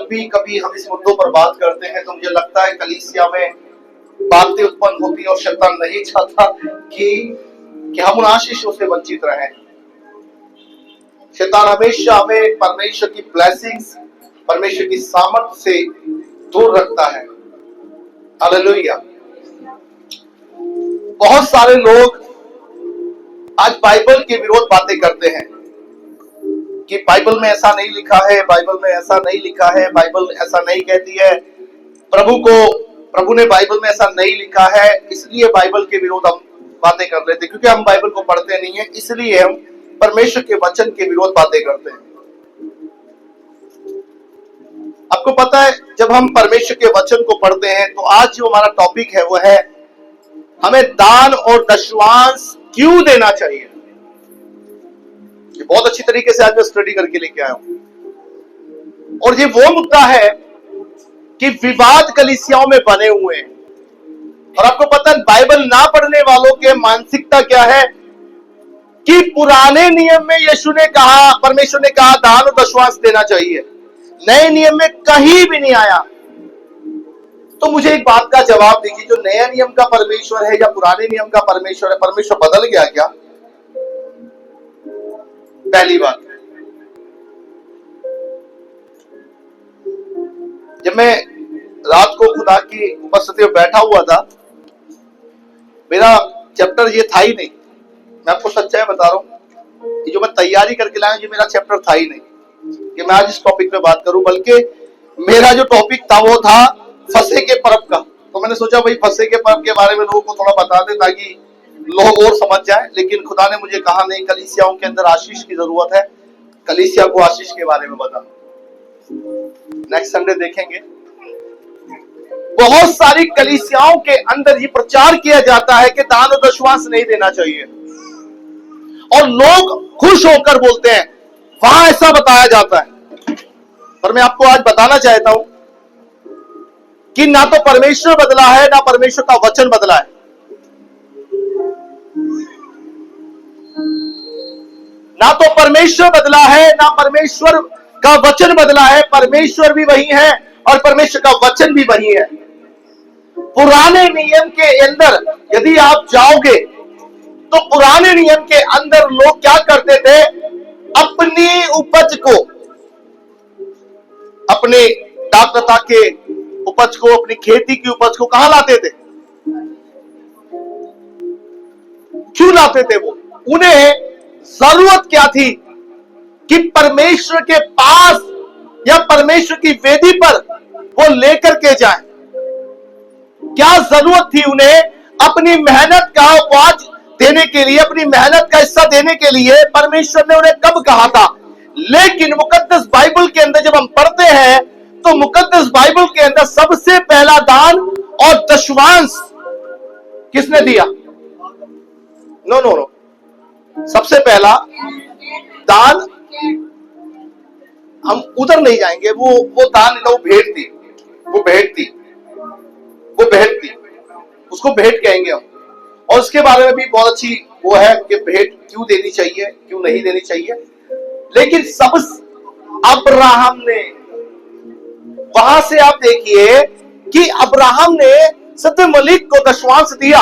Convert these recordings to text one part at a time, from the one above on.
जब भी कभी हम इस मुद्दों पर बात करते हैं तो मुझे लगता है कलीसिया में बातें उत्पन्न होती हैं और शैतान नहीं चाहता कि हम उन आशीषों से वंचित रहें। शैतान हमेशा हमें परमेश्वर की ब्लेसिंग्स, परमेश्वर की सामर्थ से दूर रखता है। हालेलुया। बहुत सारे लोग आज बाइबल के विरोध बातें करते हैं कि बाइबल में ऐसा नहीं लिखा है, बाइबल में ऐसा नहीं लिखा है, बाइबल ऐसा नहीं कहती है, प्रभु ने बाइबल में ऐसा नहीं लिखा है, इसलिए बाइबल के विरोध हम बातें कर रहे थे। क्योंकि हम बाइबल को पढ़ते नहीं है, इसलिए हम परमेश्वर के वचन के विरोध बातें करते हैं। आपको पता है, जब हम परमेश्वर के वचन को पढ़ते हैं तो आज जो हमारा टॉपिक है वो है हमें दान और दशवांश क्यों देना चाहिए। ये बहुत अच्छी तरीके से आज मैं स्टडी करके लेके आया हूं। और ये वो मुद्दा है कि विवाद कलीसियाओं में बने हुए हैं। और आपको पता है बाइबल ना पढ़ने वालों के मानसिकता क्या है कि पुराने नियम में यीशु ने कहा, परमेश्वर ने कहा दान और दशवांश देना चाहिए, नए नियम में कहीं भी नहीं आया। तो मुझे एक बात का जवाब दीजिए, जो नया नियम का परमेश्वर है या पुराने नियम का परमेश्वर है, परमेश्वर बदल गया क्या? पहली बात, जब मैं रात को खुदा की उपस्थिति में बैठा हुआ था, मेरा चैप्टर ये था ही नहीं। मैं आपको सच्चाई बता रहा हूं, ये जो मैं तैयारी करके लाया ये मेरा चैप्टर था ही नहीं कि मैं आज इस टॉपिक पे बात करूं, बल्कि मेरा जो टॉपिक था वो था फसह के पर्व का। तो मैंने सोचा भाई फसह के पर्व के बारे में लोगों को थोड़ा बता दे ताकि लोग और समझ जाए। लेकिन खुदा ने मुझे कहा नहीं, कलीसियाओं के अंदर आशीष की जरूरत है, कलीसिया को आशीष के बारे में बता। नेक्स्ट संडे देखेंगे। बहुत सारी कलीसियाओं के अंदर ये प्रचार किया जाता है कि दान और दशवांश नहीं देना चाहिए, और लोग खुश होकर बोलते हैं वहां ऐसा बताया जाता है। पर मैं आपको आज बताना चाहता हूं कि ना तो परमेश्वर बदला है, ना परमेश्वर का वचन बदला है। ना तो परमेश्वर बदला है, ना परमेश्वर का वचन बदला है। परमेश्वर भी वही है और परमेश्वर का वचन भी वही है। पुराने नियम के अंदर यदि आप जाओगे तो पुराने नियम के अंदर लोग क्या करते थे, अपनी उपज को, अपने दाखलता के उपज को, अपनी खेती की उपज को कहां लाते थे? क्यों लाते थे? वो उन्हें जरूरत क्या थी कि परमेश्वर के पास या परमेश्वर की वेदी पर वो लेकर के जाए। क्या जरूरत थी उन्हें अपनी मेहनत का उपज देने के लिए, अपनी मेहनत का हिस्सा देने के लिए? परमेश्वर ने उन्हें कब कहा था? लेकिन मुकद्दस बाइबल के अंदर जब हम पढ़ते हैं तो मुकद्दस बाइबल के अंदर सबसे पहला दान और दशवांश किसने दिया? नो नो नो, सबसे पहला दान, हम उधर नहीं जाएंगे, वो दान, वो भेंट थी, वो भेंट थी, वो भेंट थी, उसको भेंट कहेंगे हम। और उसके बारे में भी बहुत अच्छी वो है कि भेंट क्यों देनी चाहिए, क्यों नहीं देनी चाहिए। लेकिन सब अब्राहम ने, वहां से आप देखिए कि अब्राहम ने सदके मलिक को दशवांश दिया।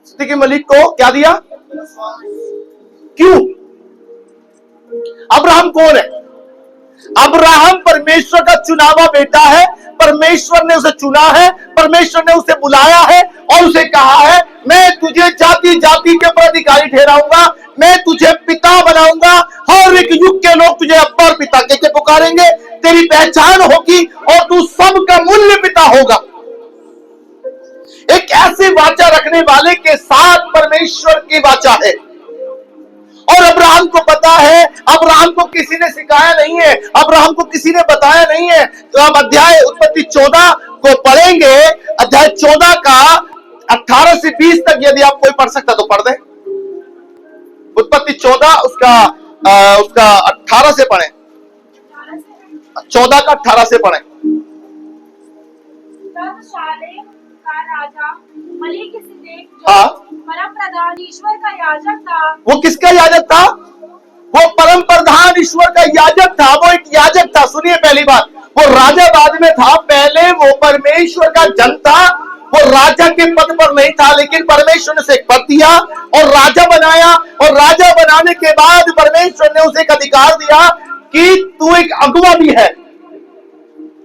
सदके मलिक को क्या दिया? क्यों? अब्राहम कौन है? अब्राहम परमेश्वर का चुनावा बेटा है। परमेश्वर ने उसे चुना है, परमेश्वर ने उसे बुलाया है और उसे कहा है मैं तुझे जाति जाति के ऊपर अधिकारी ठहराऊंगा, मैं तुझे पिता बनाऊंगा, हर एक युग के लोग तुझे अब्बा और पिता के पुकारेंगे, तेरी पहचान होगी और तू सबका मूल्य पिता होगा। एक ऐसी वाचा रखने वाले के साथ परमेश्वर की वाचा है। और अब्राहम को पता है, अब्राहम को किसी ने सिखाया नहीं है, अब्राहम को किसी ने बताया नहीं है। तो हम अध्याय उत्पत्ति 14 को पढ़ेंगे। अध्याय 14 का 18 से 20 तक यदि आप कोई पढ़ सकता तो पढ़ दे। उत्पत्ति 14 उसका 18 से पढ़े, 14 का 18 से पढ़े। हाँ, परम प्रधान ईश्वर का याजक था। वो किसका याजक था? वो परम प्रधान ईश्वर का याजक था, वो एक याजक था। सुनिए पहली बात, वो राजा बाद में था, पहले वो परमेश्वर का जन था। वो राजा के पद पर नहीं था, लेकिन परमेश्वर ने उसे एक पद दिया और राजा बनाया, और राजा बनाने के बाद परमेश्वर ने उसे एक अधिकार दिया कि तू एक अगुवा भी है,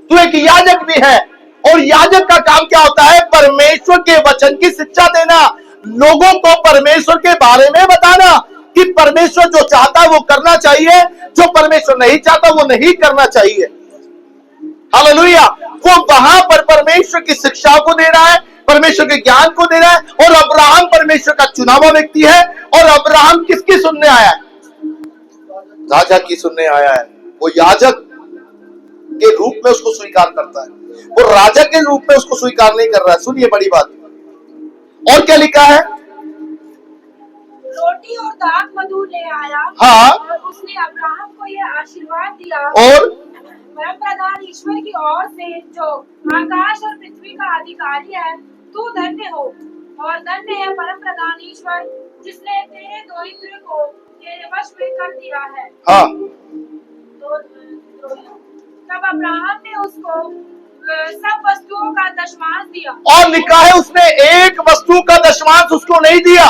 तू एक याजक भी है। और याजक का काम क्या होता है? परमेश्वर के वचन की शिक्षा देना, लोगों को परमेश्वर के बारे में बताना कि परमेश्वर जो चाहता है वो करना चाहिए, जो परमेश्वर नहीं चाहता वो नहीं करना चाहिए। हालेलुया। वो वहां पर परमेश्वर की शिक्षा को दे रहा है, परमेश्वर के ज्ञान को दे रहा है। और अब्राहम परमेश्वर का चुना हुआ व्यक्ति है, और अब्राहम किसकी सुनने आया है? राजा की सुनने आया है। वो याजक के रूप में उसको स्वीकार करता है, वो राजा के रूप में उसको स्वीकार नहीं कर रहा है। सुनिए बड़ी बात, और क्या लिखा है? रोटी और दाख मधु ले आया। हाँ। और उसने अब्राहम को यह आशीर्वाद दिया, और परम प्रधान ईश्वर की ओर से, जो आकाश और पृथ्वी का अधिकारी है, तू धन्य हो, और धन्य है परम प्रधान ईश्वर, जिसने तेरे दोहित्र को तेरे वश में कर दिया है। हाँ। तब अब्राहम ने उसको सब वस्तुओं का दशमांश दिया। और लिखा है उसने एक वस्तु का दशमांश उसको नहीं दिया,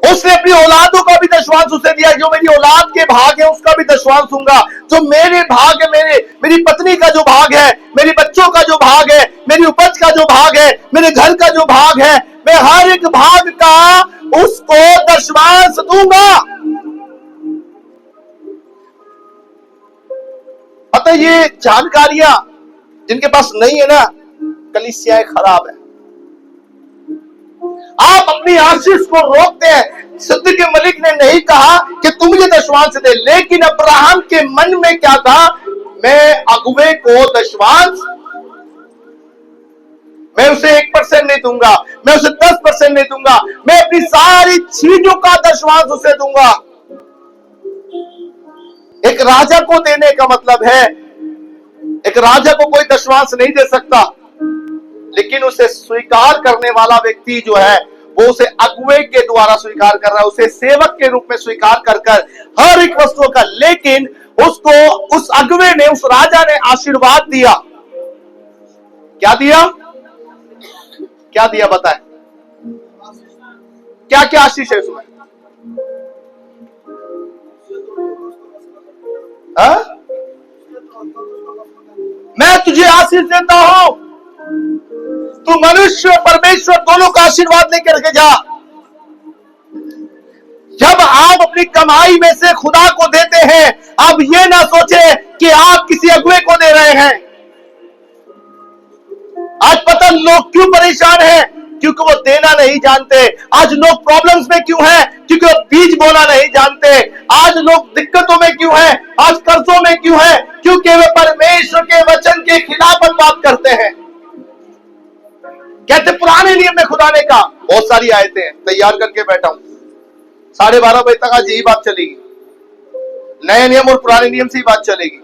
उसने अपनी औलादों का भी दशमांश उसे दिया। जो मेरी औलाद के भाग है उसका भी दशमांश दूंगा, जो मेरे भाग है, मेरी पत्नी का जो भाग है, मेरे बच्चों का जो भाग है, मेरी उपज का जो भाग है, मेरे घर का जो भाग है, मैं हर एक भाग का उसको दशमांश दूंगा। अतः ये जानकारियां जिनके पास नहीं है ना, कलीसियाएं खराब है। आप अपनी आशीष को रोकते हैं। सिद्ध के मलिक ने नहीं कहा कि तुम मुझे दशमांश दे, लेकिन अब्राहम के मन में क्या था? मैं अगुवे को दशमांश, मैं उसे 1% नहीं दूंगा, मैं उसे 10% नहीं दूंगा, मैं अपनी सारी चीजों का दशमांश उसे दूंगा। एक राजा को देने का मतलब है, एक राजा को कोई दशमांश नहीं दे सकता, लेकिन उसे स्वीकार करने वाला व्यक्ति जो है वो उसे अगुवे के द्वारा स्वीकार कर रहा है, उसे सेवक के रूप में स्वीकार कर हर एक वस्तु का। लेकिन उसको उस अगुवे ने, उस राजा ने आशीर्वाद दिया। क्या दिया? क्या दिया बताएं? क्या क्या आशीष है उसमें? मैं तुझे आशीष देता हूं, तू मनुष्य परमेश्वर दोनों का आशीर्वाद लेकर के जा। जब आप अपनी कमाई में से खुदा को देते हैं, आप ये ना सोचे कि आप किसी अगुवे को दे रहे हैं। आज पता लोग क्यों परेशान हैं? क्योंकि वो देना नहीं जानते। आज लोग प्रॉब्लम्स में क्यों हैं? क्योंकि वो बीज बोना नहीं जानते। आज लोग दिक्कतों में क्यों हैं? आज कर्जों में क्यों हैं? क्योंकि वे परमेश्वर के वचन के खिलाफ बात करते हैं। कहते पुराने नियम में खुदा ने कहा, बहुत सारी आयतें हैं, तैयार करके बैठा हूं, 12:30 बजे तक आज यही बात चलेगी। नए नियम और पुराने नियम से ही बात चलेगी।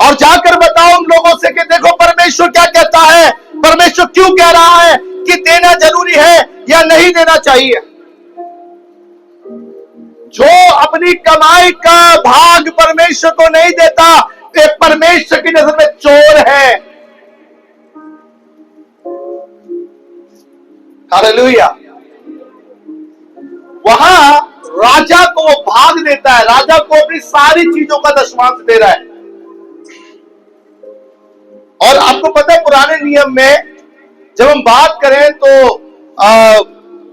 और जाकर बताओ उन लोगों से कि देखो परमेश्वर क्या कहता है, परमेश्वर क्यों कह रहा है कि देना जरूरी है या नहीं देना चाहिए। जो अपनी कमाई का भाग परमेश्वर को नहीं देता, वे परमेश्वर की नजर में चोर है। हालेलुया। वहां राजा को वो भाग देता है, राजा को अपनी सारी चीजों का दशमांश दे रहा है। और आपको पता है पुराने नियम में जब हम बात करें तो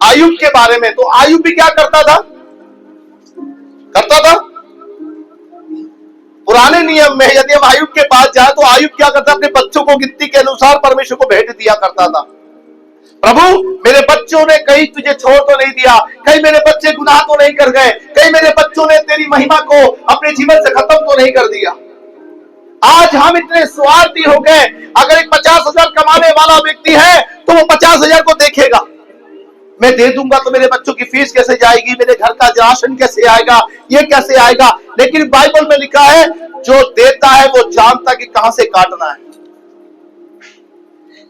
आयुब के बारे में, तो आयुब भी क्या करता था? पुराने नियम में यदि हम आयुब के पास जाए तो आयुब क्या करता? अपने बच्चों को गिनती के अनुसार परमेश्वर को भेंट दिया करता था। प्रभु मेरे बच्चों ने कहीं तुझे छोड़ तो नहीं दिया, कहीं मेरे बच्चे गुनाह तो नहीं कर गए, कहीं मेरे बच्चों ने तेरी महिमा को अपने जीवन से खत्म तो नहीं कर दिया। आज हम इतने स्वार्थी हो गए, अगर एक 50,000 कमाने वाला व्यक्ति है तो वो 50,000 को देखेगा, मैं दे दूंगा तो मेरे बच्चों की फीस कैसे जाएगी, मेरे घर का राशन कैसे आएगा, ये कैसे आएगा। लेकिन बाइबल में लिखा है जो देता है वो जानता कि कहां से काटना है।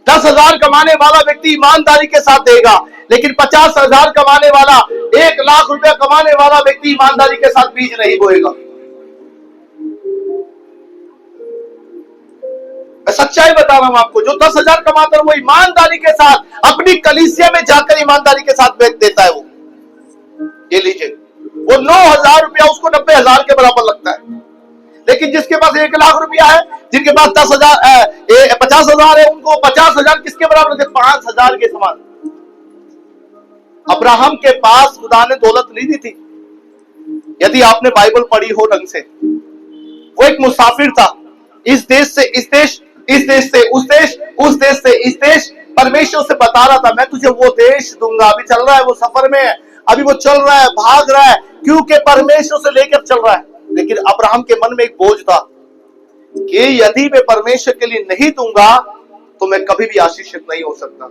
10,000 कमाने वाला व्यक्ति ईमानदारी के साथ देगा, लेकिन 50,000 कमाने वाला 1 लाख रुपया कमाने वाला व्यक्ति ईमानदारी के साथ बीज नहीं बोएगा। मैं सच्चाई बता रहा हूं आपको, जो 10,000 कमाता है वो ईमानदारी के साथ अपनी कलीसिया में जाकर ईमानदारी के साथ बेच देता है। वो ये लीजिए, वो 9,000 रुपया उसको 90,000 के बराबर लगता है। लेकिन जिसके पास 1 लाख रुपया है, जिनके पास 50,000 है, उनको 50,000 किसके बराबर लगते? 5,000 के समान। अब्राहम के पास खुदा ने दौलत नहीं दी थी। यदि आपने बाइबल पढ़ी हो ढंग से, वो एक मुसाफिर था, इस देश से इस देश, इस देश से उस देश, उस देश से इस देश। परमेश्वर से बता रहा था, मैं तुझे वो देश दूंगा। अभी चल रहा है, वो सफर में है, अभी वो चल रहा है, भाग रहा है, क्योंकि परमेश्वर से लेकर चल रहा है। लेकिन अब्राहम के मन में एक बोझ था कि यदि मैं परमेश्वर के लिए नहीं दूंगा तो मैं कभी भी आशीषित नहीं हो सकता।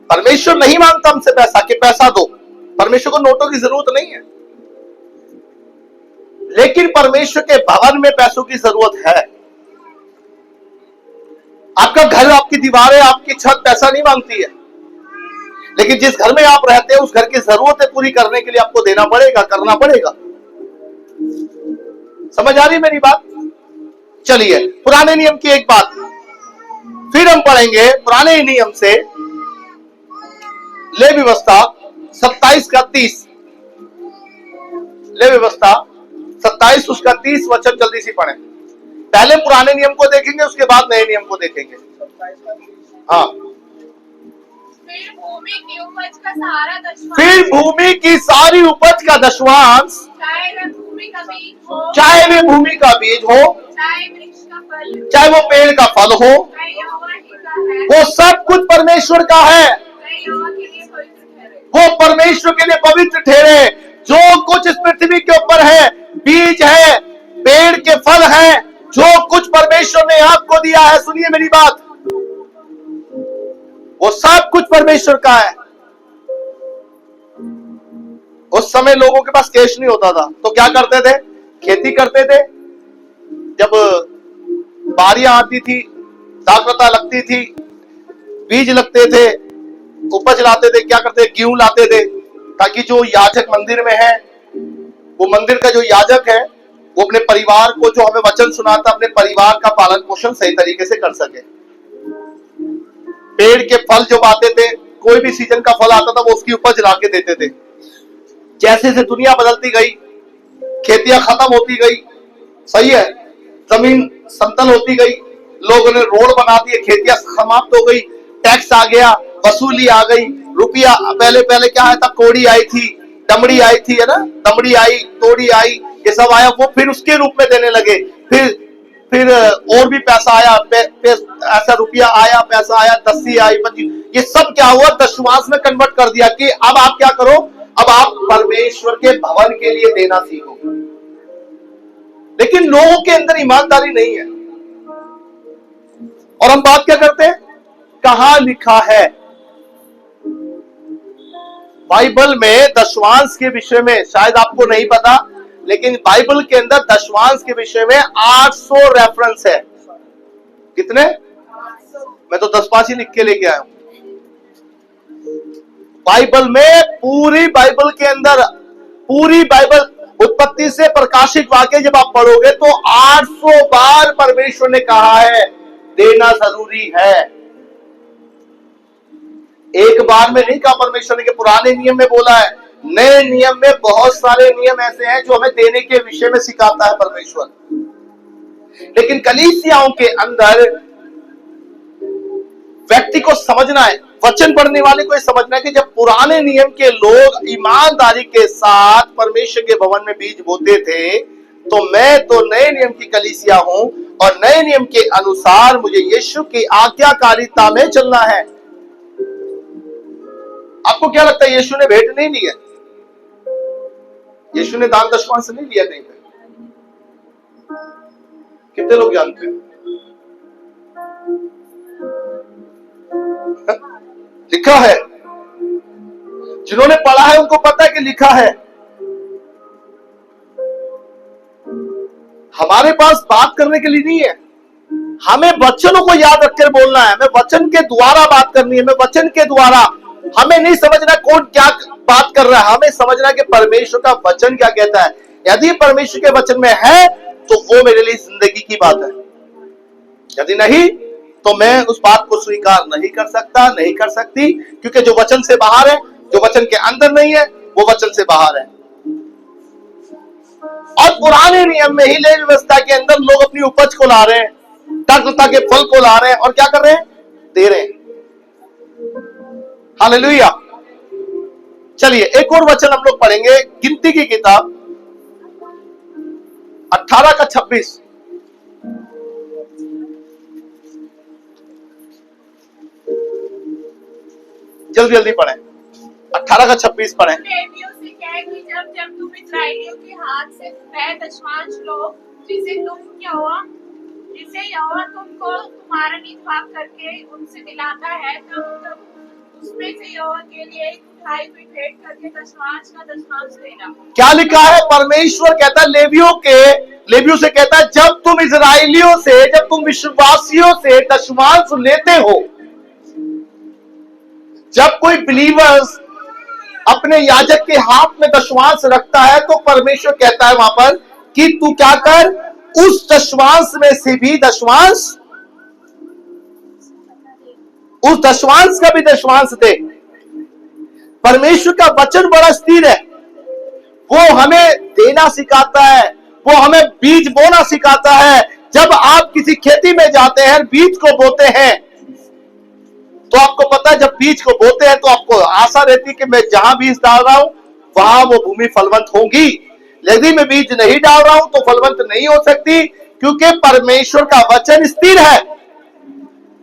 परमेश्वर नहीं मांगता हमसे पैसा कि पैसा दो, परमेश्वर को नोटों की जरूरत नहीं है। लेकिन परमेश्वर के भवन में पैसों की जरूरत है। आपका घर, आपकी दीवारें, आपकी छत पैसा नहीं मांगती है, लेकिन जिस घर में आप रहते हैं उस घर की जरूरतें पूरी करने के लिए आपको देना पड़ेगा, करना पड़ेगा। समझ आ रही मेरी बात? चलिए, पुराने नियम की एक बात फिर हम पढ़ेंगे, पुराने नियम से ले व्यवस्था 27 का 30, ले व्यवस्था 27 उसका 30 वचन जल्दी से पढ़ें। पहले पुराने नियम को देखेंगे, उसके बाद नए नियम को देखेंगे। हाँ, फिर भूमि की उपज का सारा दशमांश, फिर भूमि की सारी उपज का दशमांश, चाहे वह भूमि का बीज हो, चाहे वे भूमि का बीज हो, चाहे वृक्ष का फल, चाहे वो पेड़ का फल हो, वह यहोवा ही का है, वो सब कुछ परमेश्वर का है। वह यहोवा के लिए पवित्र ठहरे। वो परमेश्वर के लिए पवित्र ठहरे। जो कुछ इस पृथ्वी के ऊपर है, बीज है, पेड़ के फल है, जो कुछ परमेश्वर ने आपको दिया है, सुनिए मेरी बात, वो सब कुछ परमेश्वर का है। उस समय लोगों के पास कैश नहीं होता था, तो क्या करते थे? खेती करते थे। जब बारियां आती थी, दाखलता लगती थी, बीज लगते थे, उपज लाते थे, क्या करते? गेहूं लाते थे, ताकि जो याजक मंदिर में है, वो मंदिर का जो याजक है, वो अपने परिवार को, जो हमें वचन सुनाता, अपने परिवार का पालन पोषण सही तरीके से कर सके। पेड़ के फल जब आते थे, कोई भी सीजन का फल आता था, वो उसकी उपज ला के देते थे। जैसे जैसे दुनिया बदलती गई, खेतियां खत्म होती गई, सही है, जमीन समतल होती गई, लोगों ने रोड बना दिए, खेतियां समाप्त हो गई, टैक्स आ गया, वसूली आ गई, रुपया, पहले पहले क्या आया था? कौड़ी आई थी, दमड़ी आई थी, है ना, दमड़ी आई, तोड़ी आई, ये सब आया, वो फिर उसके रूप में देने लगे। फिर और भी पैसा आया, ऐसा रुपया आया, पैसा आया, 10 आई, 25, ये सब क्या हुआ? दशमांश में कन्वर्ट कर दिया कि अब आप क्या करो, अब आप परमेश्वर के भवन के लिए देना सीखो। लेकिन लोगों के अंदर ईमानदारी नहीं है, और हम बात क्या करते हैं? कहां लिखा है बाइबल में दशमांश के विषय में? शायद आपको नहीं पता, लेकिन बाइबल के अंदर दशमांश के विषय में 800 रेफरेंस है। कितने? मैं तो 10 ही लिख के लेके आया हूं। बाइबल में, पूरी बाइबल के अंदर, पूरी बाइबल उत्पत्ति से प्रकाशित वाक्य जब आप पढ़ोगे तो 800 बार परमेश्वर ने कहा है देना जरूरी है। एक बार में नहीं कहा परमेश्वर ने कि पुराने नियम में बोला है, नए नियम में बहुत सारे नियम ऐसे हैं जो हमें देने के विषय में सिखाता है परमेश्वर। लेकिन कलीसियाओं के अंदर व्यक्ति को समझना है, वचन पढ़ने वाले को समझना है कि जब पुराने नियम के लोग ईमानदारी के साथ परमेश्वर के भवन में बीज बोते थे, तो मैं तो नए नियम की कलीसिया हूं, और नए नियम के अनुसार मुझे यीशु की आज्ञाकारिता में चलना है। आपको क्या लगता है यीशु ने भेंट नहीं ली है? यीशु ने दान दशमांश नहीं लिया कहीं पे? कितने लोग जानते हैं? लिखा है, जिन्होंने पढ़ा है उनको पता है कि लिखा है। हमारे पास बात करने के लिए नहीं है, हमें वचनों को याद रखकर बोलना है, हमें वचन के द्वारा बात करनी है, हमें वचन के द्वारा हमें नहीं समझना कौन क्या बात कर रहा है, हमें समझना कि परमेश्वर का वचन क्या कहता है। यदि परमेश्वर के वचन में है तो वो मेरे लिए जिंदगी की बात है, यदि नहीं तो मैं उस बात को स्वीकार नहीं कर सकता, नहीं कर सकती, क्योंकि जो वचन से बाहर है, जो वचन के अंदर नहीं है, वो वचन से बाहर है। और पुराने नियम में ही लेवी व्यवस्था के अंदर लोग अपनी उपज को ला रहे हैं, धार्मिकता के फल को ला रहे हैं और क्या कर रहे हैं, दे रहे हैं। हालेलुया। चलिए एक और वचन हम लोग पढ़ेंगे, गिनती की किताब 18 का 26। जल्दी जल्दी पढ़ें, 18 का 26 पढ़ें। लेवियों से कह कि जब जब तुम इस्राएलियों के हाथ से वह दशमांश लो जिसे यहोवा तुमको तुम्हारा निज करके उनसे दिलाता है, तब उसमें से यहोवा के लिए एक उठाई हुई भेंट करके दशमांश का दशमांश देना। क्या लिखा है? परमेश्वर कहता है लेवियों से कहता है, जब तुम इजराइलियों से, जब तुम विश्वासियों से दशमांश लेते हो, जब कोई बिलीवर्स अपने याजक के हाथ में दशमांश रखता है, तो परमेश्वर कहता है वहां पर कि तू क्या कर, उस दशमांश में से भी दशमांश, उस दशमांश का भी दशमांश दे। परमेश्वर का वचन बड़ा स्थिर है, वो हमें देना सिखाता है, वो हमें बीज बोना सिखाता है। जब आप किसी खेती में जाते हैं, बीज को बोते हैं, तो आपको पता है जब बीज को बोते हैं तो आपको आशा रहती है कि मैं जहां बीज डाल रहा हूं वहां वो भूमि फलवंत होगी। यदि मैं बीज नहीं डाल रहा हूं तो फलवंत नहीं हो सकती, क्योंकि परमेश्वर का वचन स्थिर है।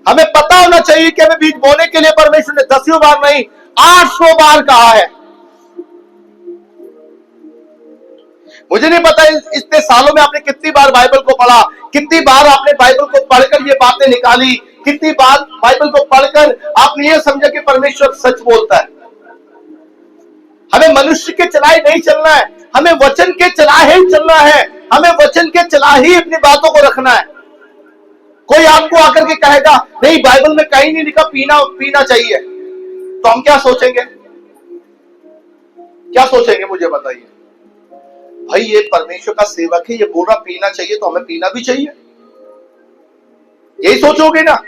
हमें पता होना चाहिए कि हमें बीज बोने के लिए परमेश्वर ने 10 बार नहीं 800 बार कहा है। मुझे नहीं पता इतने सालों में आपने कितनी बार बाइबल को पढ़ा, कितनी बार आपने बाइबल को पढ़कर ये बातें निकाली, कितनी बार बाइबल को पढ़कर आपने ये समझा कि परमेश्वर सच बोलता है। हमें मनुष्य के चलाए नहीं चलना है, हमें वचन के चलाए ही चलना है, हमें वचन के चला ही अपनी बातों को रखना है। कोई आपको आकर के कहेगा नहीं बाइबल में कहीं नहीं लिखा पीना चाहिए, तो हम क्या सोचेंगे? क्या सोचेंगे मुझे बताइए। भाई ये परमेश्वर का सेवक है, ये बोल रहा पीना चाहिए तो हमें पीना भी चाहिए, यही सोचोगे ना?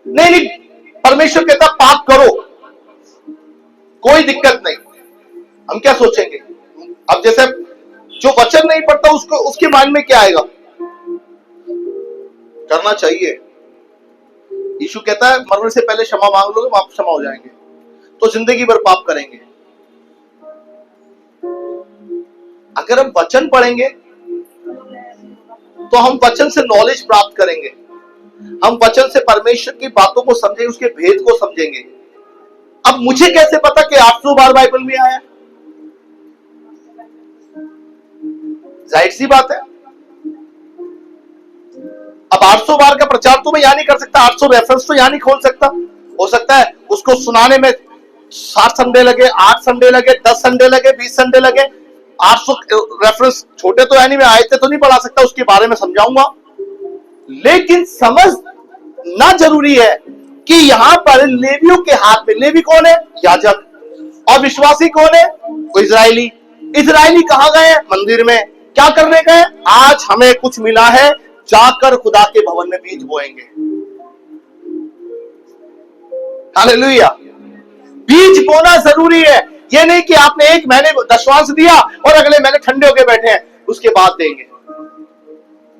नहीं, परमेश्वर कहता पाप करो, कोई दिक्कत नहीं। हम क्या सोचेंगे? अब जैसे जो वचन नहीं पढ़ता उसको, उसके माइंड में क्या आएगा? करना चाहिए। यीशु कहता है मरने से पहले क्षमा मांग लोगे, आप क्षमा हो जाएंगे, तो जिंदगी भर पाप करेंगे। अगर हम वचन पढ़ेंगे तो हम वचन से नॉलेज प्राप्त करेंगे, हम वचन से परमेश्वर की बातों को समझेंगे, उसके भेद को समझेंगे। अब मुझे कैसे पता कि 800 बार बाइबल में आया? जाहिर सी बात है। अब 800 बार का प्रचार तो मैं यहां नहीं कर सकता, 800 रेफरेंस तो यहां नहीं खोल सकता। हो सकता है उसको सुनाने में 7 संडे लगे, 8 संडे लगे, 10 संडे लगे, 20 संडे लगे। 800 रेफरेंस छोटे तो यानी मैं आयते तो नहीं पढ़ा सकता, उसके बारे में समझाऊंगा, लेकिन समझना जरूरी है कि यहां पर लेवियों के हाथ में, लेवी कौन है? याजक। और विश्वासी कौन है? वो इजरायली। इजरायली कहां गए? मंदिर में। क्या करने गए? आज हमें कुछ मिला है, जाकर खुदा के भवन में बीज बोएंगे। हालेलुया। बीज बोना जरूरी है। ये नहीं कि आपने एक महीने दशमांश दिया और अगले महीने ठंडे होके बैठे हैं, उसके बाद देंगे।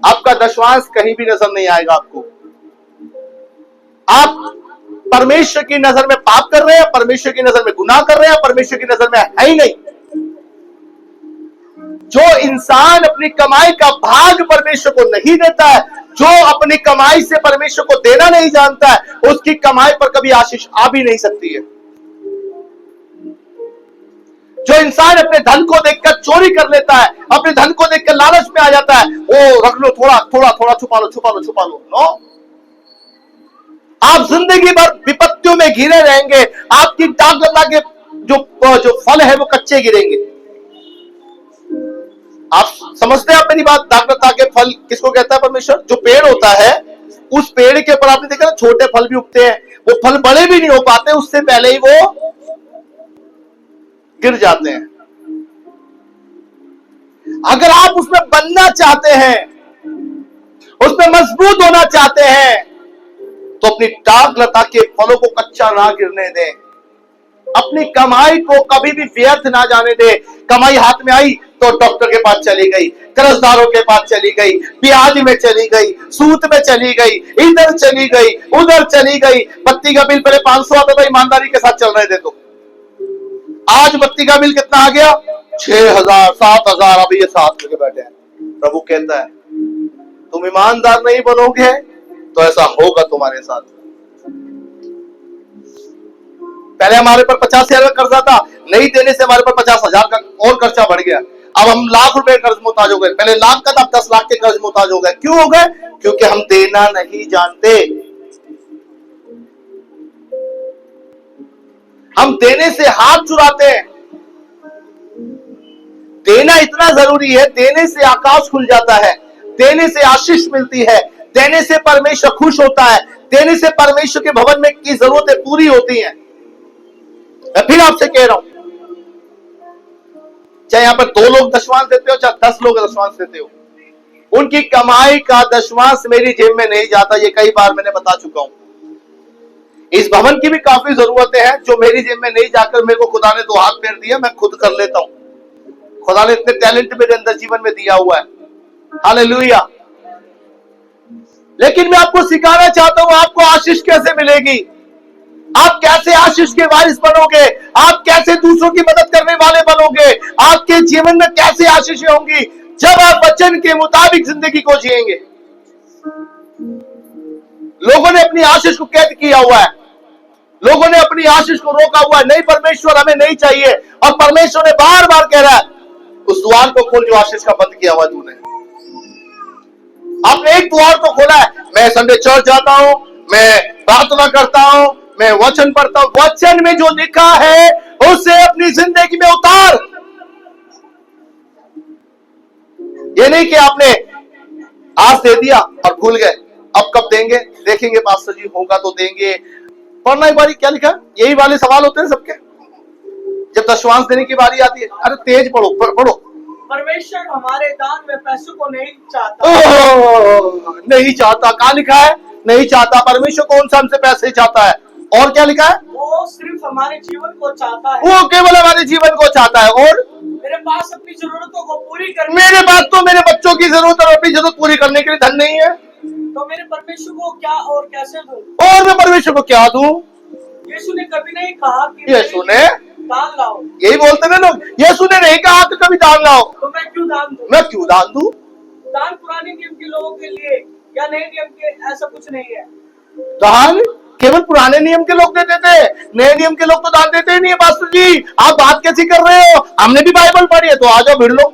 आपका दशमांश कहीं भी नजर नहीं आएगा आपको। आप परमेश्वर की नजर में पाप कर रहे हैं, परमेश्वर की नजर में गुनाह कर रहे हैं, परमेश्वर की नजर में है ही नहीं। जो इंसान अपनी कमाई का भाग परमेश्वर को नहीं देता है, जो अपनी कमाई से परमेश्वर को देना नहीं जानता है, उसकी कमाई पर कभी आशीष आ भी नहीं सकती है। जो इंसान अपने धन को देखकर चोरी कर लेता है, अपने धन को देखकर लालच में आ जाता है, वो रख लो, थोड़ा थोड़ा थोड़ा छुपा लो, छुपा लो, छुपा लो, नो। आप जिंदगी भर विपत्तियों में घिरे रहेंगे, आपकी दागलता के जो फल है वो कच्चे गिरेंगे। आप समझते हैं आप मेरी बात? दागलता के फल किसको कहता है परमेश्वर? जो पेड़ होता है उस पेड़ के ऊपर आपने देखा ना छोटे फल भी उगते हैं, वो फल बड़े भी नहीं हो पाते, उससे पहले ही वो गिर जाते हैं। अगर आप उसमें बनना चाहते हैं, उसमें मजबूत होना चाहते हैं, तो अपनी टाक लता के फलों को कच्चा ना गिरने दें। अपनी कमाई को कभी भी व्यर्थ ना जाने दे। कमाई हाथ में आई तो डॉक्टर के पास चली गई, कर्जदारों के पास चली गई, ब्याज में चली गई, सूद में चली गई, इधर चली गई, उधर चली गई। बत्ती का बिल पहले 500 आता था, ईमानदारी के साथ चल रहे थे, तो आज बत्ती का बिल कितना आ गया? 6,000, 7,000। अभी ये साथ लेके बैठे हैं। प्रभु कहता है तुम ईमानदार नहीं बनोगे तो ऐसा होगा तुम्हारे साथ। पहले हमारे पर 50,000 का कर्जा था, नहीं देने से हमारे पर 50,000 का और खर्चा बढ़ गया। अब हम लाख रुपए कर्ज मुताज हो गए। पहले लाख का था, अब 10 लाख के कर्ज मुताज हो गए। क्यों हो गए? क्योंकि हम देना नहीं जानते। हम देने से हाथ चुराते हैं। देना इतना जरूरी है, देने से आकाश खुल जाता है, देने से आशीष मिलती है, देने से परमेश्वर खुश होता है, देने से परमेश्वर के भवन में की जरूरतें पूरी होती हैं। मैं फिर आपसे कह रहा हूं, चाहे यहां पर 2 लोग दशमांश देते हो, चाहे 10 लोग दशमांश देते हो, उनकी कमाई का दशमांश मेरी जेब में नहीं जाता। ये कई बार मैंने बता चुका हूं। इस भवन की भी काफी जरूरतें हैं जो मेरी जेब में नहीं जाकर मेरे को खुदा ने 2 हाथ पैर दिया, मैं खुद कर लेता हूं। खुदा ने इतने टैलेंट मेरे अंदर जीवन में दिया हुआ है। हालेलुया। लेकिन मैं आपको सिखाना चाहता हूं आपको आशीष कैसे मिलेगी, आप कैसे आशीष के वारिस बनोगे, आप कैसे दूसरों की मदद करने वाले बनोगे, आपके जीवन में कैसे आशीषें होंगी जब आप वचन के मुताबिक जिंदगी को जिएंगे। लोगों ने अपनी आशीष को कैद किया हुआ है, लोगों ने अपनी आशीष को रोका हुआ है। नहीं परमेश्वर हमें नहीं चाहिए, और परमेश्वर ने बार बार कह रहा है उस द्वार को खोल जो आशीष का बंद किया हुआ तूने। आपने एक द्वार तो खोला है, मैं संडे चर्च जाता हूं, मैं प्रार्थना करता हूं, मैं वचन पढ़ता हूं। वचन में जो लिखा है उसे अपनी जिंदगी में उतार। ये नहीं कि आपने आज दे दिया और भूल गए, अब कब देंगे, देखेंगे पास्टर जी होगा तो देंगे। पढ़ना एक बारी क्या लिखा, यही वाले सवाल होते हैं सबके जब दशमांश देने की बारी आती है। अरे तेज पढ़ो, पढ़ो। परमेश्वर हमारे दान में पैसों को नहीं चाहता। नहीं चाहता, कहां लिखा है? नहीं चाहता। परमेश्वर कौन सा हमसे पैसे चाहता है? और क्या लिखा है? वो सिर्फ हमारे जीवन को चाहता है। वो केवल हमारे जीवन को चाहता है। और मेरे पास अपनी जरूरतों को पूरी करने, मेरे पास तो मेरे बच्चों की जरूरत और अपनी जरूरत पूरी करने के लिए धन नहीं है, तो मेरे परमेश्वर को क्या और कैसे दूं? और मैं परमेश्वर को क्या दूं? यीशु ने कभी नहीं कहा कि यीशु ने दान लाओ। यही बोलते ना लोग, यीशु ने नहीं कहा कि कभी दान लाओ, तो मैं क्यों दान दूं? मैं क्यों दान दूं? दान पुराने नियम के लोगों के लिए या नए नियम के, ऐसा कुछ नहीं है। दान केवल पुराने नियम के लोग देते थे, नए नियम के लोग तो दान देते ही नहीं है। पास्टर जी आप बात कैसी कर रहे हो, हमने भी बाइबल पढ़ी है। तो आ जाओ भिड़ लो।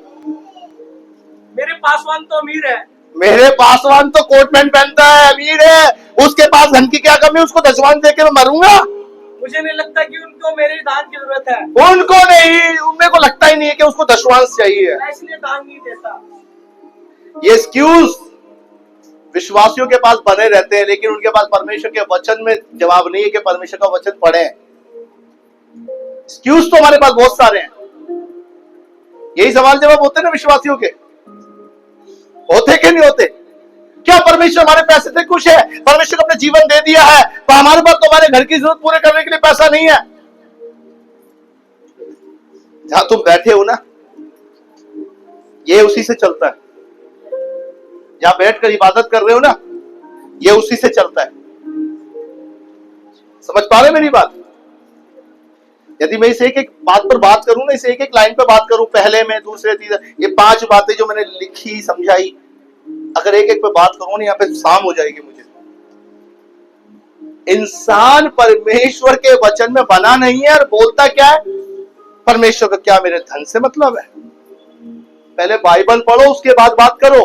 मेरे पासवान तो अमीर है। मेरे पासवान तो कोट पैंट पहनता है, अमीर है, उसके पास धन की क्या कमी, उसको दशमांश देके मैं मरूंगा? मुझे नहीं लगता कि उनको मेरे दान की जरूरत है। उनको नहीं, मेरे को लगता ही नहीं है कि उसको दशमांश चाहिए। मैं इसलिए दान नहीं देता। ये एक्सक्यूज विश्वासियों के पास बने रहते हैं, लेकिन उनके पास परमेश्वर के वचन में जवाब नहीं है कि परमेश्वर का वचन पढ़े। एक्सक्यूज तो हमारे पास बहुत सारे हैं। यही सवाल जवाब होते हैं ना विश्वासियों के, होते कि नहीं होते? क्या परमेश्वर हमारे पैसे से खुश है? परमेश्वर ने अपने जीवन दे दिया है, तो हमारे पास तो हमारे घर की जरूरत पूरे करने के लिए पैसा नहीं है। जहां तुम बैठे हो ना, ये उसी से चलता है। जहां बैठकर इबादत कर रहे हो ना, ये उसी से चलता है। समझ पा रहे मेरी बात? यदि मैं इसे एक एक बात पर बात करूं ना, इसे एक एक लाइन पर बात करूं, पहले में, दूसरे, तीसरे, ये 5 बातें जो मैंने लिखी समझाई, अगर एक एक पे बात करूं ना, यहाँ पे शाम हो जाएगी मुझे। इंसान परमेश्वर के वचन में बना नहीं है और बोलता क्या है, परमेश्वर का क्या मेरे धन से मतलब है। पहले बाइबल पढ़ो, उसके बाद बात करो।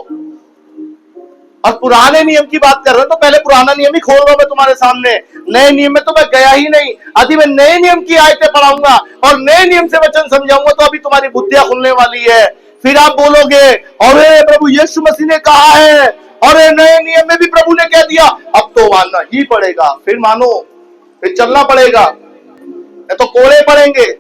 और पुराने नियम की बात कर रहे हो तो पहले पुराना नियम ही खोल रहा हूं मैं तुम्हारे सामने। नए नियम में तो मैं गया ही नहीं। अभी मैं नए नियम की आयतें पढ़ाऊंगा और नए नियम से वचन समझाऊंगा, तो अभी तुम्हारी बुद्धियां खुलने वाली है। फिर आप बोलोगे अरे प्रभु यीशु मसीह ने कहा है, और नए नियम में भी प्रभु ने कह दिया अब तो मानना ही पड़ेगा, फिर मानो, फिर चलना पड़ेगा, नहीं तो कोड़े पड़ेंगे।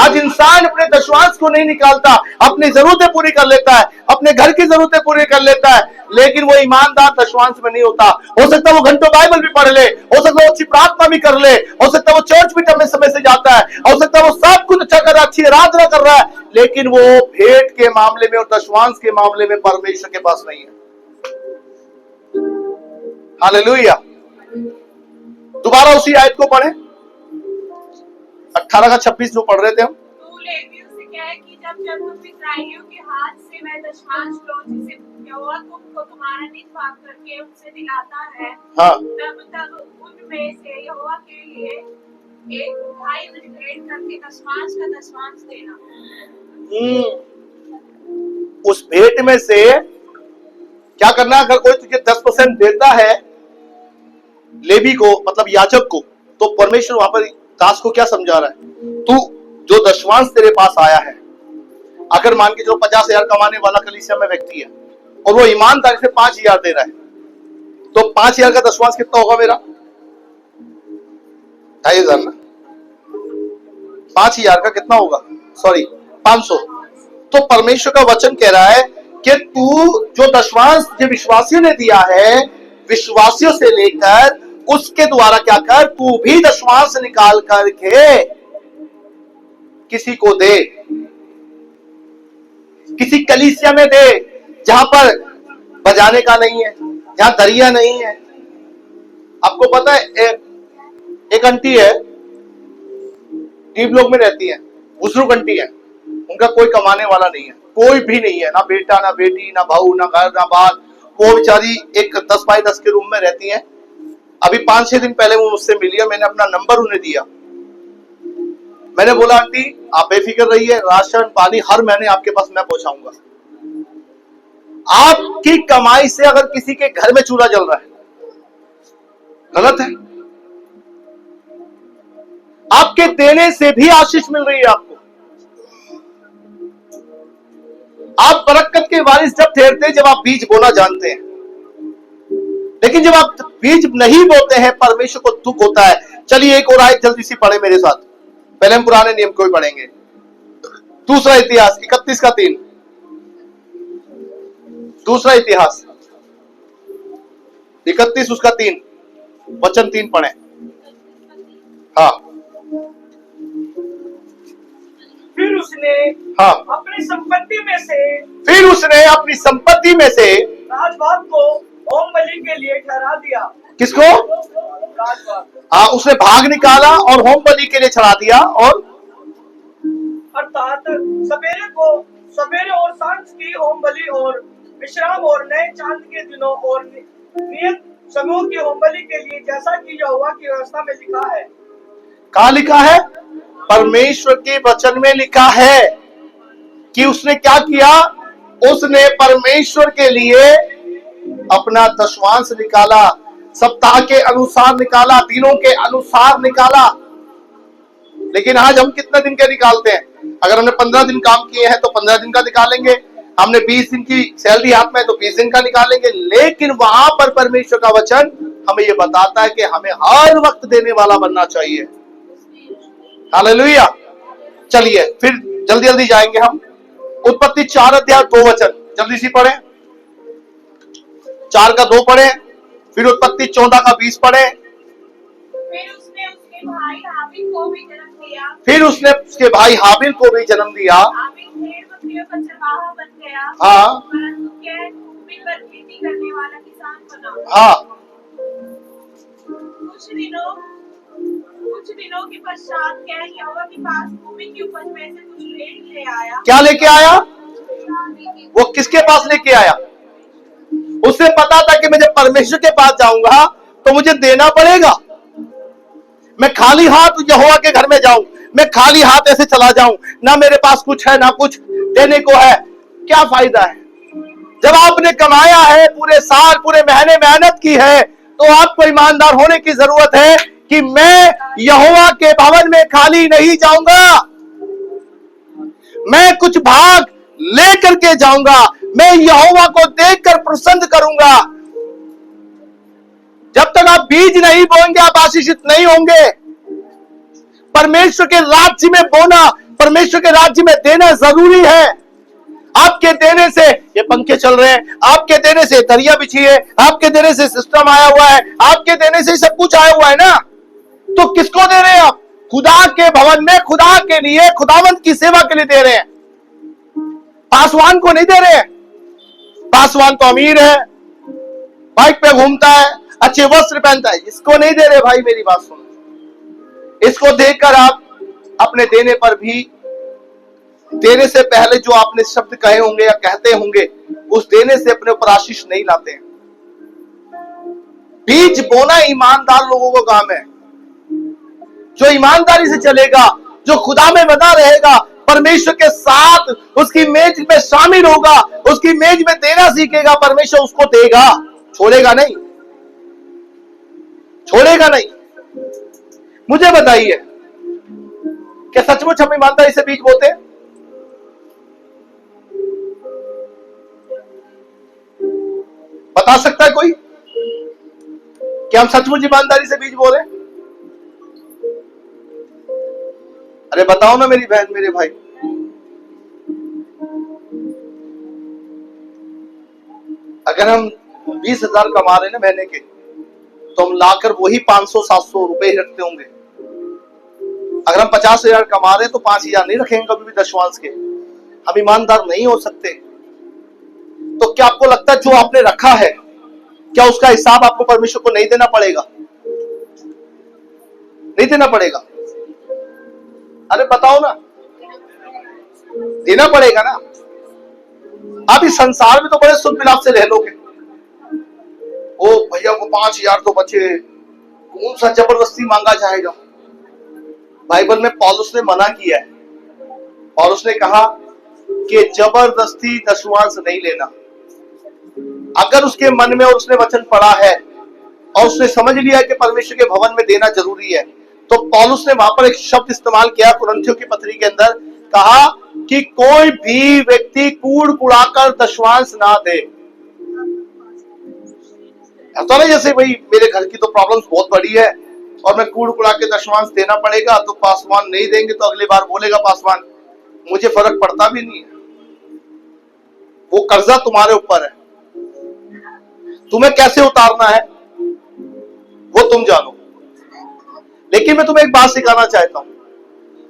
आज इंसान अपने दशवांश को नहीं निकालता, अपनी जरूरतें पूरी कर लेता है, अपने घर की जरूरतें पूरी कर लेता है, लेकिन वो ईमानदार दशवांश में नहीं होता। हो सकता है वो घंटों बाइबल भी पढ़ ले, हो सकता है वो अच्छी प्रार्थना भी कर ले, हो सकता है वो चर्च भी समय से जाता है, हो सकता है वो सब कुछ अच्छा कर रहा है, अच्छी आराधना कर रहा है, लेकिन वो भेंट के मामले में और दशवांश के मामले में परमेश्वर के पास नहीं है। हालेलुया। दोबारा उसी आयत को पढ़े, 18 का 26 जो पढ़ रहे थे हम। तू लेवियों से कह कि जब तुम इस्राएलियों के हाथ से वह दशमांश लो जिसे यहोवा तुमको तुम्हारा निज भाग करके उनसे दिलाता है, हाँ, तब उनमें से यहोवा के लिए एक भाई भेंट करके दशमांश का दशमांश देना। उस भेंट में से क्या करना? अगर कोई तुझे 10% देता है लेवी को, मतलब याजक को, तो परमेश्वर वहां पर दास को क्या समझा रहा है? तू जो दशवांश तेरे पास आया है, अगर मान के जो 50,000 कमाने वाला कलीसिया में व्यक्ति है और वो ईमानदारी से 5,000 दे रहा है, तो 5,000 का दशवांश कितना होगा मेरा? 2,500 ना? 5,000 का कितना होगा? सॉरी 500। तो परमेश्वर का वचन कह रहा है कि तू जो दशवांश जो विश्वासियों ने दिया है, विश्वासियों से लेकर उसके द्वारा क्या कर, तू भी दशवांश निकाल करके किसी को दे, किसी कलीसिया में दे जहां पर बजाने का नहीं है, जहां दरिया नहीं है। आपको पता है एक आंटी है, द्वीप लोग में रहती है, बुजुर्ग आंटी है, उनका कोई कमाने वाला नहीं है, कोई भी नहीं है, ना बेटा ना बेटी ना भाऊ ना घर ना बात। वो बेचारी एक 10 बाई 10 के रूम में रहती है। अभी 5-6 दिन पहले वो मुझसे मिली है, मैंने अपना नंबर उन्हें दिया। मैंने बोला आंटी आप बेफिक्र रहिए, राशन पानी हर महीने आपके पास मैं पहुंचाऊंगा। आपकी कमाई से अगर किसी के घर में चूल्हा जल रहा है, गलत है। आपके देने से भी आशीष मिल रही है आपको। आप बरकत के वारिस जब ठहरते हैं जब आप बीज बोना जानते हैं, लेकिन जब आप बीज नहीं बोते हैं परमेश्वर को दुख होता है। चलिए एक और आयत जल्दी सी पढ़े मेरे साथ, पहले हम पुराने नियम को ही पढ़ेंगे। दूसरा इतिहास 31 का 3, दूसरा इतिहास 31 उसका 3 वचन 3 पढ़े। हाँ, फिर उसने हाँ, अपनी संपत्ति में से फिर उसने अपनी संपत्ति में से राजभाग को होम बलि के लिए ठहरा दिया। किसको? राजभाग, हाँ, उसने भाग निकाला और होम बलि के लिए चढ़ा दिया। और अर्थात सवेरे और सांझ की होम बलि और विश्राम और नए चांद के दिनों और नियत समूह की होम बलि के लिए, जैसा कि यहोवा की व्यवस्था में लिखा है। कहाँ लिखा है? परमेश्वर के वचन में लिखा है कि उसने क्या किया? उसने परमेश्वर के लिए अपना दशवांश निकाला, सप्ताह के अनुसार निकाला, दिनों के अनुसार निकाला। लेकिन आज हम कितने दिन के निकालते हैं? अगर हमने 15 दिन काम किए हैं तो 15 दिन का निकालेंगे, हमने 20 दिन की सैलरी हाथ में है तो 20 दिन का निकालेंगे। लेकिन वहां पर परमेश्वर का वचन हमें यह बताता है कि हमें हर वक्त देने वाला बनना चाहिए। हालेलुया। चलिए फिर जल्दी जल्दी जाएंगे हम। उत्पत्ति 4 अध्याय 2 वचन जल्दी सी पढ़े। 4 का 2 पढ़े, फिर उत्पत्ति 14 का 20 पढ़े। फिर उसने उसके भाई हाबिल को भी जन्म दिया। फिर उसने उसके भाई हाबिल को भी जन्म दिया। हाबिल भेड़ बकरियों का चरवाहा बन गया, हाँ, परंतु कैन भूमि पर खेती करने वाला किसान बना। हाँ, कुछ दिनों के पश्चात कैन यहोवा के पास भूमि की उपज में से कुछ ले आया। क्या लेके आया? वो किसके पास लेके आया? उसे पता था कि मैं जब परमेश्वर के पास जाऊंगा तो मुझे देना पड़ेगा। मैं खाली हाथ यहोवा के घर में जाऊं, मैं खाली हाथ ऐसे चला जाऊं, ना मेरे पास कुछ है ना कुछ देने को है, क्या फायदा है? जब आपने कमाया है, पूरे साल पूरे महीने मेहनत की है, तो आपको ईमानदार होने की जरूरत है कि मैं यहोवा के भवन में खाली नहीं जाऊंगा, मैं कुछ भाग लेकर के जाऊंगा, मैं यहोवा को देखकर प्रसन्न करूंगा। जब तक आप बीज नहीं बोएंगे आप आशीषित नहीं होंगे। परमेश्वर के राज्य में बोना, परमेश्वर के राज्य में देना जरूरी है। आपके देने से ये पंखे चल रहे हैं, आपके देने से दरिया बिछी है, आपके देने से सिस्टम आया हुआ है, आपके देने से सब कुछ आया हुआ है ना। तो किसको दे रहे हैं आप? खुदा के भवन में, खुदा के लिए, खुदावंत की सेवा के लिए दे रहे हैं। पासवान को नहीं दे रहे हैं। पासवान तो अमीर है, बाइक पे घूमता है, अच्छे वस्त्र पहनता है, इसको नहीं दे रहे। भाई मेरी बात सुनो, इसको देखकर आप अपने देने पर भी, देने से पहले जो आपने शब्द कहे होंगे या कहते होंगे, उस देने से अपने ऊपर आशीष नहीं लाते हैं। बीज बोना ईमानदार लोगों का काम है। जो ईमानदारी से चलेगा, जो खुदा में बना रहेगा, परमेश्वर के साथ उसकी मेज में शामिल होगा, उसकी मेज में देना सीखेगा, परमेश्वर उसको देगा, छोड़ेगा नहीं, छोड़ेगा नहीं। मुझे बताइए, क्या सचमुच हम ईमानदारी से बीज बोते हैं? बता सकता है कोई कि हम सचमुच ईमानदारी से बीज बोले? अरे बताओ ना मेरी बहन, मेरे भाई। अगर हम 20,000 कमा रहे ना महीने के, तो हम लाकर वही 500-700 रुपए ही रखते होंगे। अगर हम 50,000 कमा रहे तो 5,000 नहीं रखेंगे कभी भी दशवांश के। हम ईमानदार नहीं हो सकते। तो क्या आपको लगता है जो आपने रखा है, क्या उसका हिसाब आपको परमेश्वर को नहीं देना पड़ेगा? नहीं देना पड़ेगा? अरे बताओ ना, देना पड़ेगा ना। आप इस संसार में तो बड़े शुद्ध मिलाप से रह लोगे। ओ भैया को 5,000 तो बचे, कौन सा जबरदस्ती मांगा जाएगा? बाइबल में पौलुस ने मना किया है। पौलुस ने कहा कि जबरदस्ती दशवांश नहीं लेना। अगर उसके मन में और उसने वचन पढ़ा है और उसने समझ लिया है कि परमेश्वर के भवन में देना जरूरी है, तो पौलुस ने वहां पर एक शब्द इस्तेमाल किया कुरिन्थियों की पत्री के अंदर, कहा कि कोई भी व्यक्ति कूड़ कुड़ाकर दशवांश ना दे। ऐसा नहीं जैसे भाई मेरे घर की तो प्रॉब्लम्स बहुत बड़ी है और मैं कूड़ कुड़ा के दशवांश देना पड़ेगा, तो पासवान नहीं देंगे तो अगली बार बोलेगा पासवान, मुझे फर्क पड़ता भी नहीं है। वो कर्जा तुम्हारे ऊपर है, तुम्हें कैसे उतारना है वो तुम जानो। लेकिन मैं तुम्हें एक बात सिखाना चाहता हूं,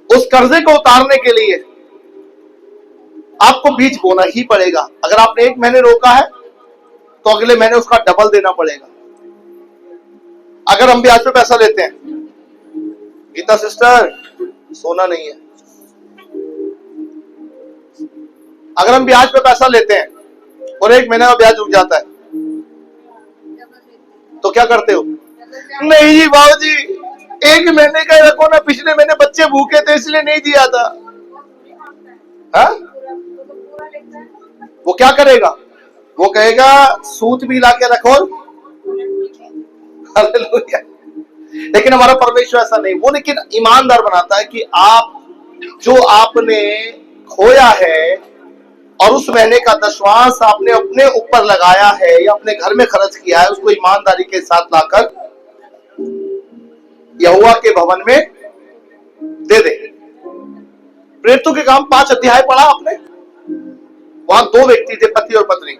उस कर्जे को उतारने के लिए आपको बीज बोना ही पड़ेगा। अगर आपने 1 महीने रोका है तो अगले महीने उसका डबल देना पड़ेगा। अगर हम ब्याज पे पैसा लेते हैं, गीता सिस्टर सोना नहीं है, अगर हम ब्याज पे पैसा लेते हैं और 1 महीने का ब्याज रुक जाता है तो क्या करते हो? नहीं जी बाबूजी 1 महीने का रखो ना, पिछले महीने बच्चे भूखे थे इसलिए नहीं दिया था। हा? वो क्या करेगा? वो कहेगा सूत भी ला के रखो। हालेलुया। लेकिन हमारा परमेश्वर ऐसा नहीं, वो लेकिन ईमानदार बनाता है कि आप जो आपने खोया है और उस महीने का दशवांश आपने अपने ऊपर लगाया है या अपने घर में खर्च किया है, उसको ईमानदारी के साथ लाकर यहोवा के भवन में दे दे। प्रेरितों के काम 5 अध्याय पढ़ा आपने? वहां 2 व्यक्ति थे, पति और पत्नी।